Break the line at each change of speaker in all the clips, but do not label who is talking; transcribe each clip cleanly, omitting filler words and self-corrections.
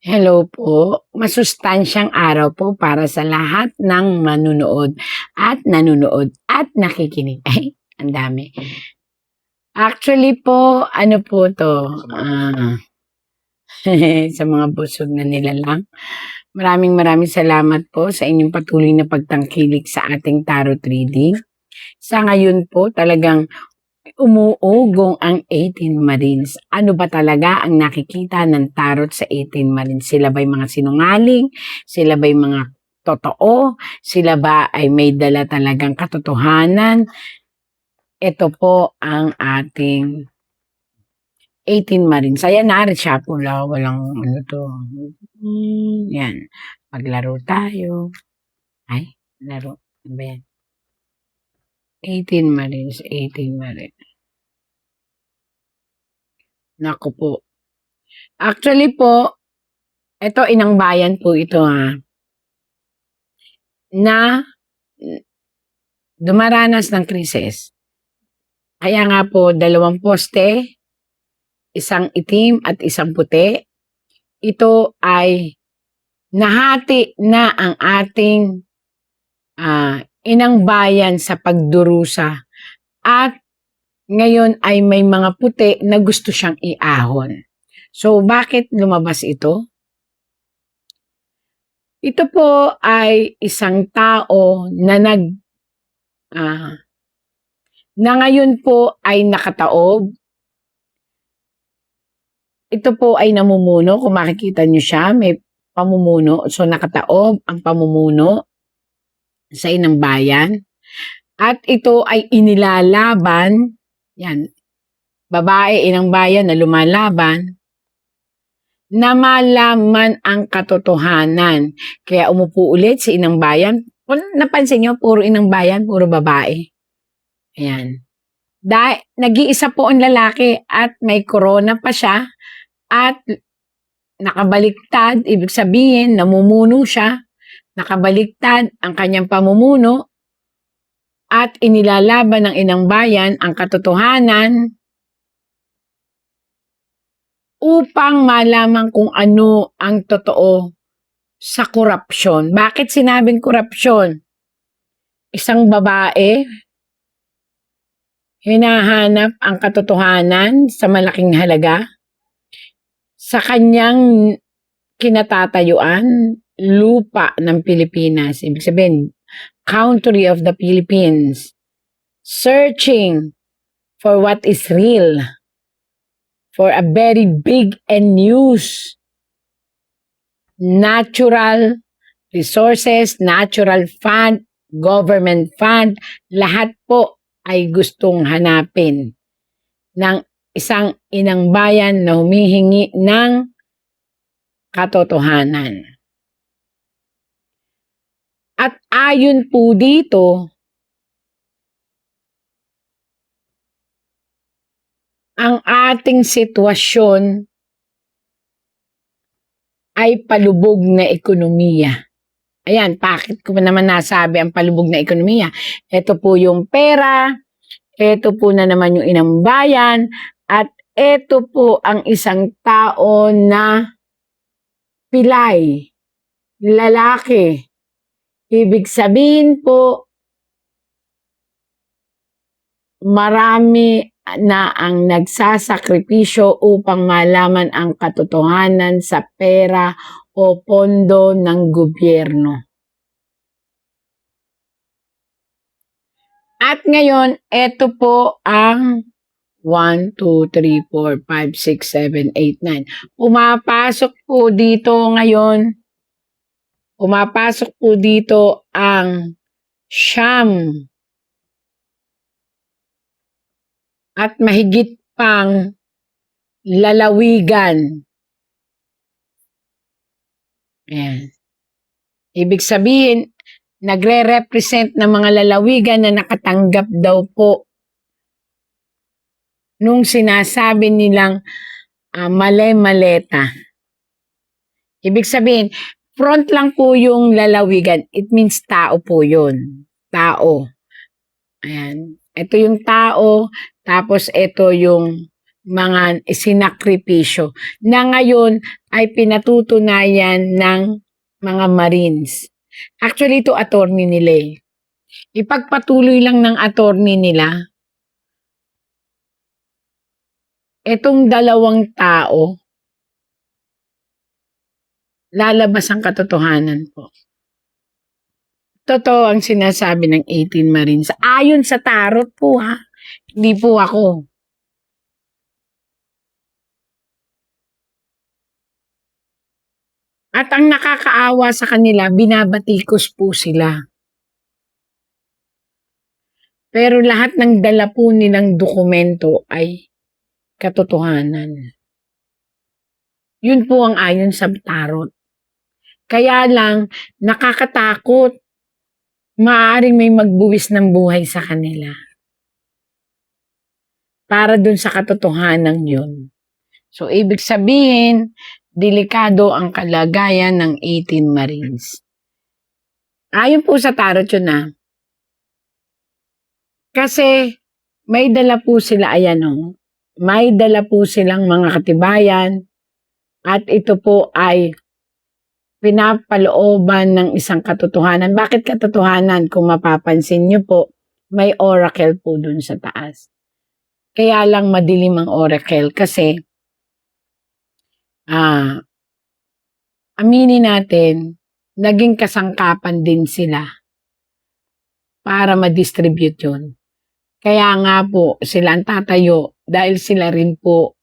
Hello po. Masustansyang araw po para sa lahat ng manunood at nakikinig. Ay, ang dami. Actually po, ano po 'to, sa mga busog na nilalang. Maraming salamat po sa inyong patuloy na pagtangkilik sa ating tarot reading. Sa ngayon po, talagang umuugong ang 18 Marines. Ano ba talaga ang nakikita ng tarot sa 18 Marines? Sila ba'y mga sinungaling? Sila ba'y mga totoo? Sila ba ay may dala talagang katotohanan? Ito po ang ating 18 Marines. Ayan na, reshuffle. Walang ano to. Yan. Maglaro tayo. Ay, laro. Ano ba yan? 18 Marines, 18 Marines. Naku po. Actually po, ito inang bayan po ito na dumaranas ng krisis. Kaya nga po, 2 poste, isang itim at isang puti. Ito ay nahati na ang ating inang bayan sa pagdurusa. At ngayon ay may mga puti na gusto siyang iahon. So, bakit lumabas ito? Ito po ay isang tao na na ngayon po ay nakataob. Ito po ay namumuno. Kung makikita nyo siya, may pamumuno. So, nakataob ang pamumuno sa inang bayan. At ito ay inilalaban. Yan. Babae, inang bayan na lumalaban na malaman ang katotohanan. Kaya umupo ulit si inang bayan. Kung napansin nyo, puro inang bayan, puro babae. Ayan. Nag-iisa po ang lalaki at may corona pa siya at nakabaliktad, ibig sabihin, namumuno siya, nakabaliktad ang kanyang pamumuno at inilalaban ng inang bayan ang katotohanan upang malaman kung ano ang totoo sa korupsyon. Bakit sinabing korupsyon? Isang babae, hinahanap ang katotohanan sa malaking halaga sa kanyang kinatatayuan, lupa ng Pilipinas. Ibig sabihin, country of the Philippines. Searching for what is real. For a very big and news. Natural resources, natural fund, government fund, lahat po ay gustong hanapin ng isang inang bayan na humihingi ng katotohanan. At ayon po dito, ang ating sitwasyon ay palubog na ekonomiya. Ayan, bakit ko naman nasabi ang palubog na ekonomiya? Ito po yung pera, ito po na naman yung inang bayan, at ito po ang isang tao na pilay, lalaki. Ibig sabihin po, marami na ang nagsasakripisyo upang malaman ang katotohanan sa pera o pondo ng gobyerno. At ngayon, ito po ang 1, 2, 3, 4, 5, 6, 7, 8, 9. Pumapasok po dito ang siyam at mahigit pang lalawigan. Ayan. Ibig sabihin, nagre-represent ng mga lalawigan na nakatanggap daw po nung sinasabi nilang male-maleta. Ibig sabihin, front lang po yung lalawigan. It means tao po yun. Tao. Ayan. Ito yung tao, tapos ito yung mga sinakripisyo na ngayon ay pinatutunayan ng mga Marines. Actually, ito attorney nila eh. Ipagpatuloy lang ng attorney nila itong dalawang tao, lalabas ang katotohanan po. Totoo ang sinasabi ng 18 Marines. Ayon sa tarot po ha. Hindi po ako. At ang nakakaawa sa kanila, binabatikos po sila. Pero lahat ng dala po nilang dokumento ay katotohanan. Yun po ang ayon sa tarot. Kaya lang, nakakatakot. Maaaring may magbuwis ng buhay sa kanila. Para dun sa katotohanan yun. So, ibig sabihin, delikado ang kalagayan ng 18 Marines. Ayon po sa tarot yun na. Kasi, may dala po sila, ayan o. May dala po silang mga katibayan. At ito po ay pinapalooban ng isang katotohanan. Bakit katotohanan? Kung mapapansin nyo po, may oracle po dun sa taas. Kaya lang madilim ang oracle kasi aminin natin, naging kasangkapan din sila para ma-distribute yun. Kaya nga po, sila ang tatayo dahil sila rin po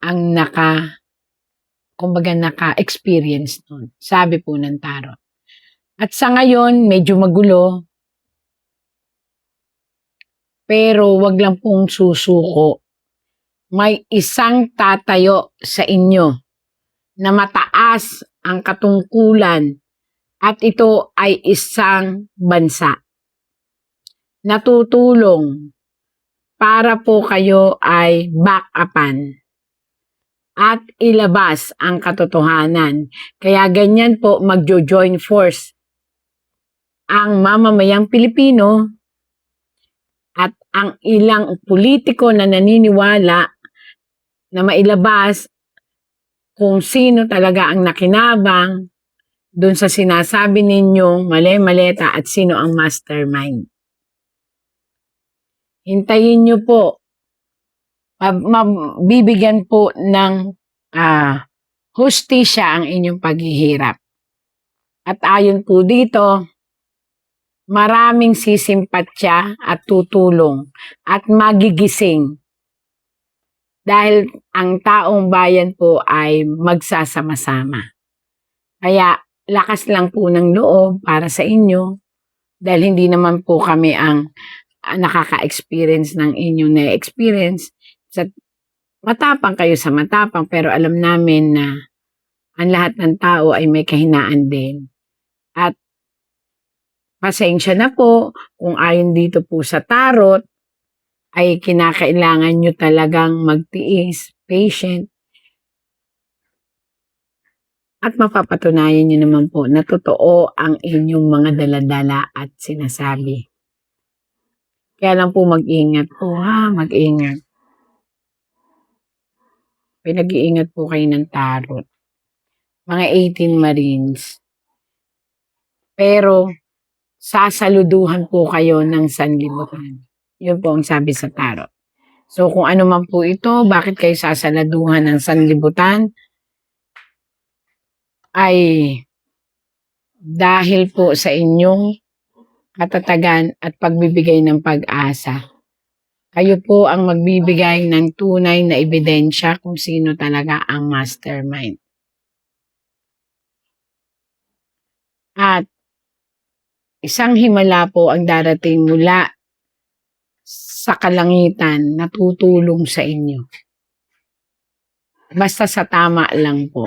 ang naka-experience nun. Sabi po ng tarot. At sa ngayon, medyo magulo. Pero wag lang pong susuko. May isang tatayo sa inyo na mataas ang katungkulan at ito ay isang bansa. Natutulong para po kayo ay back-upan at ilabas ang katotohanan. Kaya ganyan po magjo-join force ang mamamayang Pilipino at ang ilang politiko na naniniwala na mailabas kung sino talaga ang nakinabang dun sa sinasabi ninyong mali-maleta at sino ang mastermind. Hintayin nyo po. Mabibigyan po ng hustisya ang inyong paghihirap. At ayon po dito, maraming sisimpatya at tutulong at magigising. Dahil ang taong bayan po ay magsasama-sama. Kaya lakas lang po ng loob para sa inyo dahil hindi naman po kami ang nakaka-experience ng inyong na-experience. Matapang kayo sa matapang pero alam namin na ang lahat ng tao ay may kahinaan din. At pasensya na po kung ayon dito po sa tarot ay kinakailangan nyo talagang magtiis, patient. At mapapatunayan nyo naman po na totoo ang inyong mga daladala at sinasabi. Kaya lang po mag-ingat po ha, mag-ingat. Pinag-iingat po kayo ng tarot. Mga 18 Marines. Pero sasaluduhan po kayo ng sanlibutan. Yun po ang sabi sa tarot. So kung ano man po ito, bakit kayo sasaladuhan ng sanlibutan? Ay dahil po sa inyong katatagan at pagbibigay ng pag-asa. Kayo po ang magbibigay ng tunay na ebidensya kung sino talaga ang mastermind. At isang himala po ang darating mula sa kalangitan na tutulong sa inyo. Basta sa tama lang po.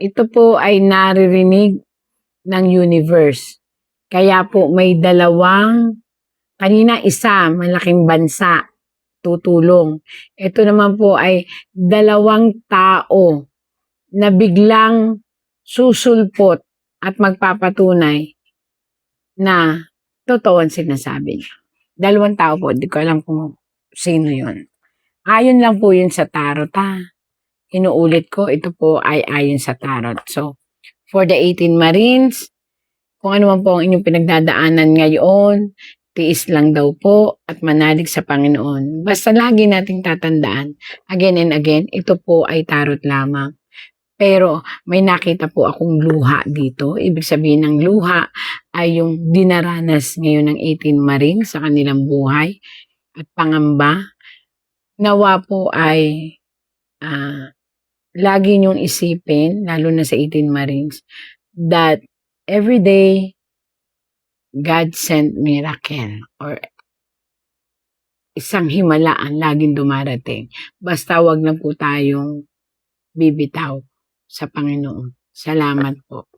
Ito po ay naririnig ng universe. Kaya po may dalawang, kanina isa, malaking bansa, tutulong. Ito naman po ay dalawang tao na biglang susulpot at magpapatunay na totoo ang sinasabi niya. Dalawang tao po, di ko alam kung sino yun. Ayon lang po yun sa tarot ha. Inuulit ko, ito po ay ayon sa tarot. So, for the 18 Marines, kung ano man po ang inyong pinagdadaanan ngayon, tiis lang daw po at manalig sa Panginoon. Basta lagi nating tatandaan, again and again, ito po ay tarot lamang. Pero may nakita po akong luha dito. Ibig sabihin ng luha ay yung dinaranas ngayon ng 18 Marines sa kanilang buhay at pangamba. Nawa po ay lagi niyong isipin, lalo na sa 18 Marines, that every day, God sent miracle or isang himalaan laging dumarating. Basta wag na po tayong bibitaw sa Panginoon. Salamat po.